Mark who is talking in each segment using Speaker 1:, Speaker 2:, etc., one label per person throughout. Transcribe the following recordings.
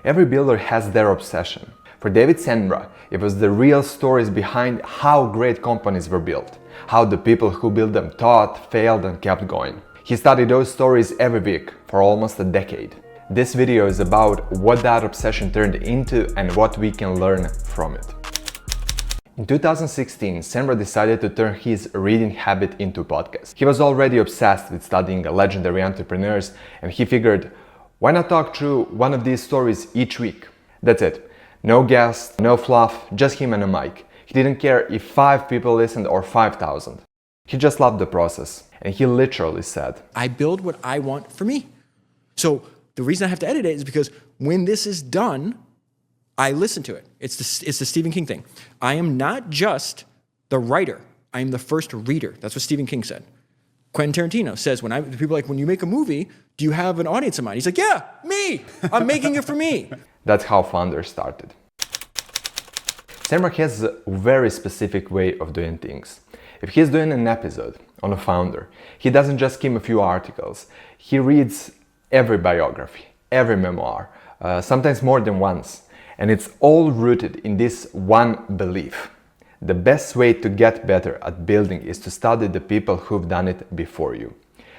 Speaker 1: Every builder has their obsession. For David Senra, it was the real stories behind how great companies were built, how the people who built them thought, failed and kept going. He studied those stories every week for almost a decade. This video is about what that obsession turned into and what we can learn from it. In 2016, Senra decided to turn his reading habit into a podcast. He was already obsessed with studying legendary entrepreneurs, and he figured, why not talk through one of these stories each week? That's it. No guests, no fluff, just him and a mic. He didn't care if 5 people listened or 5,000. He just loved the process. And he literally said,
Speaker 2: I build what I want for me. So the reason I have to edit it is because when this is done, I listen to it. It's the Stephen King thing. I am not just the writer. I am the first reader. That's what Stephen King said. Quentin Tarantino says, people are like, when you make a movie, do you have an audience in mind? He's like, yeah, me. I'm making it for me.
Speaker 1: That's how founders started. Senra has a very specific way of doing things. If he's doing an episode on a founder, he doesn't just skim a few articles. He reads every biography, every memoir, sometimes more than once. And it's all rooted in this one belief. The best way to get better at building is to study the people who've done it before you.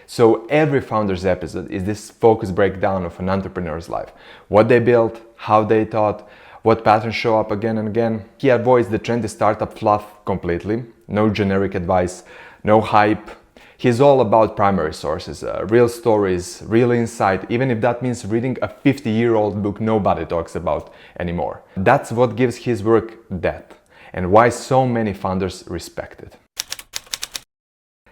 Speaker 1: So every founder's episode is this focused breakdown of an entrepreneur's life. What they built, how they thought, what patterns show up again and again. He avoids the trendy startup fluff completely. No generic advice, no hype. He's all about primary sources, real stories, real insight, even if that means reading a 50-year-old book nobody talks about anymore. That's what gives his work depth and why so many founders respect it.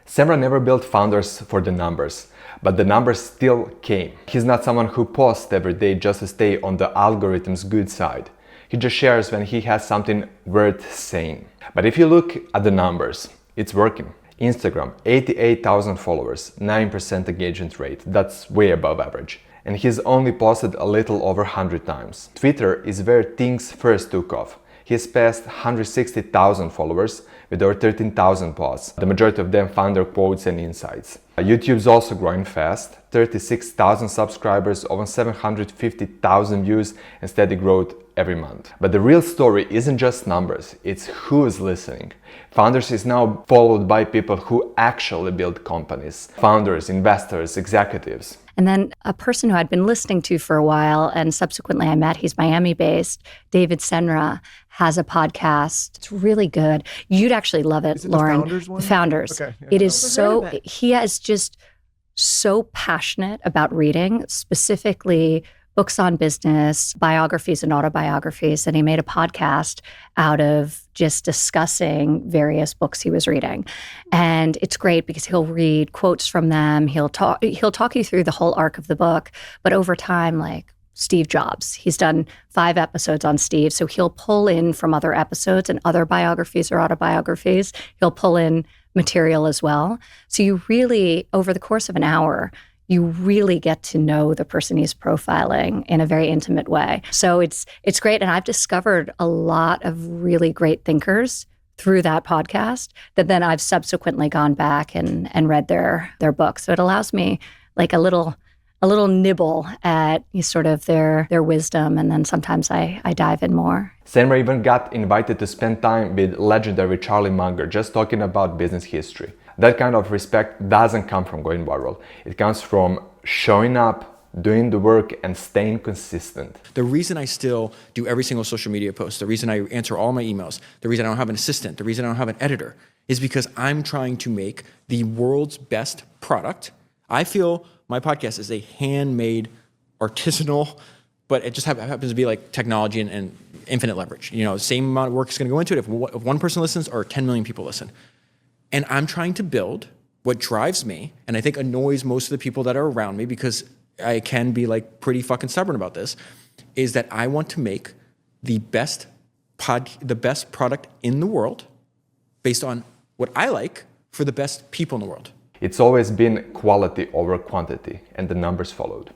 Speaker 1: Senra never built founders for the numbers, but the numbers still came. He's not someone who posts every day just to stay on the algorithm's good side. He just shares when he has something worth saying. But if you look at the numbers, it's working. Instagram, 88,000 followers, 9% engagement rate. That's way above average. And he's only posted a little over 100 times. Twitter is where things first took off. He's passed 160,000 followers with over 13,000 posts, the majority of them founder quotes and insights. YouTube's also growing fast, 36,000 subscribers, over 750,000 views and steady growth every month. But the real story isn't just numbers, it's who's listening. Founders is now followed by people who actually build companies. Founders, investors, executives.
Speaker 3: And then a person who I'd been listening to for a while and subsequently I met, he's Miami-based, David Senra, has a podcast. It's really good. You'd actually love it, Lauren.
Speaker 4: The Founders one?
Speaker 3: The Founders.
Speaker 4: Okay. Yeah,
Speaker 3: it is so, he is just so passionate about reading, specifically books on business, biographies and autobiographies. And he made a podcast out of just discussing various books he was reading. And it's great because he'll read quotes from them. He'll talk you through the whole arc of the book. But over time, like Steve Jobs, he's done 5 episodes on Steve. So he'll pull in from other episodes and other biographies or autobiographies. He'll pull in material as well. So you really, over the course of an hour, you really get to know the person he's profiling in a very intimate way. So it's great. And I've discovered a lot of really great thinkers through that podcast that then I've subsequently gone back and read their books. So it allows me like a little nibble at sort of their wisdom. And then sometimes I dive in more.
Speaker 1: Senra even got invited to spend time with legendary Charlie Munger, just talking about business history. That kind of respect doesn't come from going viral. It comes from showing up, doing the work, and staying consistent.
Speaker 2: The reason I still do every single social media post, the reason I answer all my emails, the reason I don't have an assistant, the reason I don't have an editor, is because I'm trying to make the world's best product. I feel my podcast is a handmade, artisanal, but it just happens to be like technology and infinite leverage. You know, the same amount of work is going to go into it if one person listens or 10 million people listen. And I'm trying to build what drives me, and I think annoys most of the people that are around me because I can be like pretty fucking stubborn about this, is that I want to make the best product in the world based on what I like for the best people in the world.
Speaker 1: It's always been quality over quantity, and the numbers followed.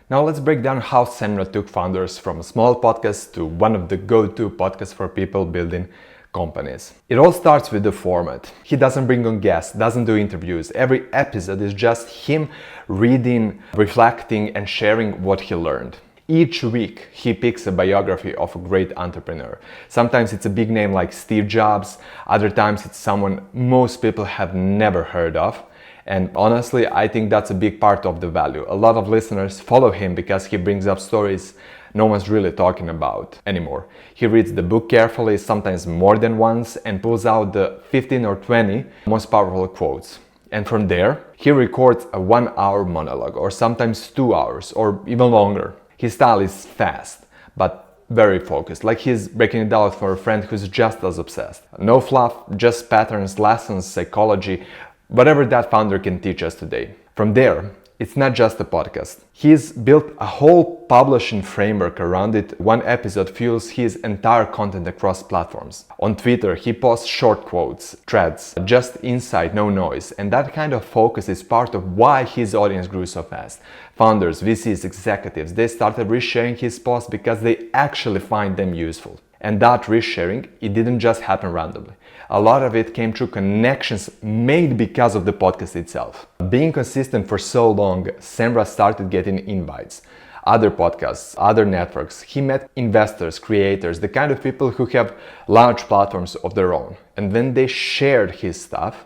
Speaker 1: Now let's break down how Senra took founders from a small podcast to one of the go-to podcasts for people building companies. It all starts with the format. He doesn't bring on guests, doesn't do interviews. Every episode is just him reading, reflecting, and sharing what he learned. Each week, he picks a biography of a great entrepreneur. Sometimes it's a big name like Steve Jobs, other times it's someone most people have never heard of. And honestly, I think that's a big part of the value. A lot of listeners follow him because he brings up stories no one's really talking about anymore. He reads the book carefully, sometimes more than once, and pulls out the 15 or 20 most powerful quotes. And from there, he records a 1-hour monologue, or sometimes 2 hours, or even longer. His style is fast, but very focused, like he's breaking it down for a friend who's just as obsessed. No fluff, just patterns, lessons, psychology, whatever that founder can teach us today. From there, it's not just a podcast. He's built a whole publishing framework around it. One episode fuels his entire content across platforms. On Twitter, he posts short quotes, threads, just insight, no noise. And that kind of focus is part of why his audience grew so fast. Founders, VCs, executives, they started resharing his posts because they actually find them useful. And that resharing, it didn't just happen randomly. A lot of it came through connections made because of the podcast itself. Being consistent for so long, Senra started getting invites. Other podcasts, other networks. He met investors, creators, the kind of people who have large platforms of their own. And when they shared his stuff,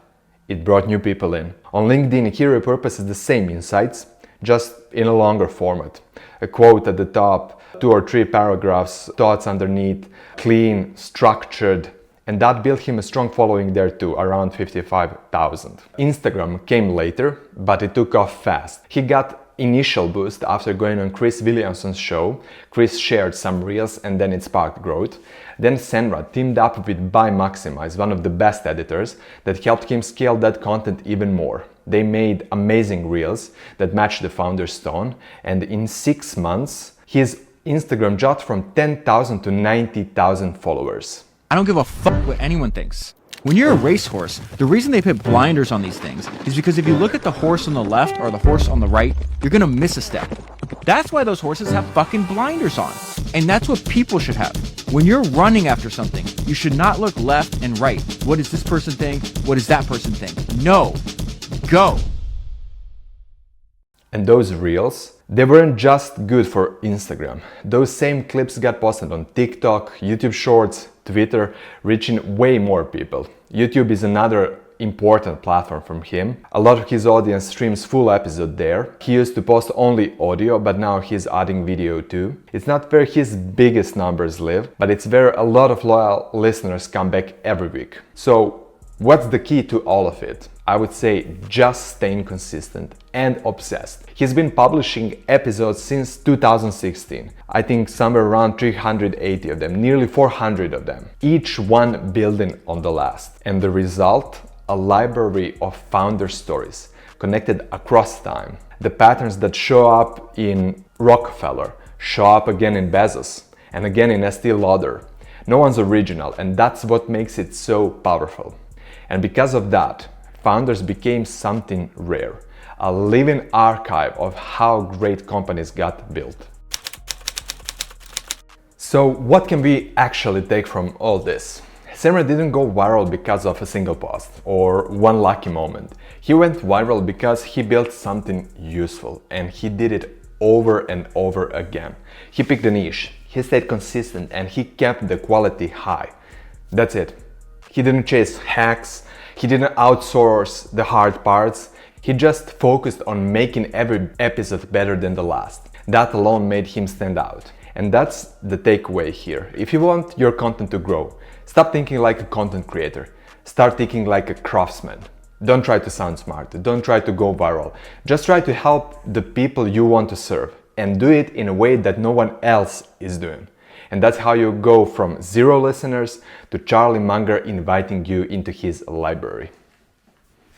Speaker 1: it brought new people in. On LinkedIn, he repurposes the same insights, just in a longer format. A quote at the top, 2 or 3 paragraphs, thoughts underneath, clean, structured, and that built him a strong following there too, around 55,000. Instagram came later, but it took off fast. He got initial boost after going on Chris Williamson's show. Chris shared some reels and then it sparked growth. Then Senra teamed up with Maximize, one of the best editors, that helped him scale that content even more. They made amazing reels that matched the founder's tone, and in 6 months, his Instagram jumped from 10,000 to 90,000 followers.
Speaker 2: I don't give a fuck what anyone thinks. When you're a racehorse, the reason they put blinders on these things is because if you look at the horse on the left or the horse on the right, you're gonna miss a step. That's why those horses have fucking blinders on. And that's what people should have. When you're running after something, you should not look left and right. What does this person think? What does that person think? No. Go.
Speaker 1: And those reels, they weren't just good for Instagram. Those same clips got posted on TikTok, YouTube Shorts, Twitter, reaching way more people. YouTube is another important platform from him. A lot of his audience streams full episode there. He used to post only audio, but now he's adding video too. It's not where his biggest numbers live, but it's where a lot of loyal listeners come back every week. So what's the key to all of it? I would say just staying consistent and obsessed. He's been publishing episodes since 2016. I think somewhere around 380 of them, nearly 400 of them, each one building on the last. And the result? A library of founder stories connected across time. The patterns that show up in Rockefeller show up again in Bezos and again in Estee Lauder. No one's original, and that's what makes it so powerful. And because of that, founders became something rare, a living archive of how great companies got built. So what can we actually take from all this? Senra didn't go viral because of a single post or one lucky moment. He went viral because he built something useful, and he did it over and over again. He picked a niche, he stayed consistent, and he kept the quality high. That's it. He didn't chase hacks, he didn't outsource the hard parts, he just focused on making every episode better than the last. That alone made him stand out. And that's the takeaway here. If you want your content to grow, stop thinking like a content creator. Start thinking like a craftsman. Don't try to sound smart. Don't try to go viral. Just try to help the people you want to serve, and do it in a way that no one else is doing. And that's how you go from 0 listeners to Charlie Munger inviting you into his library.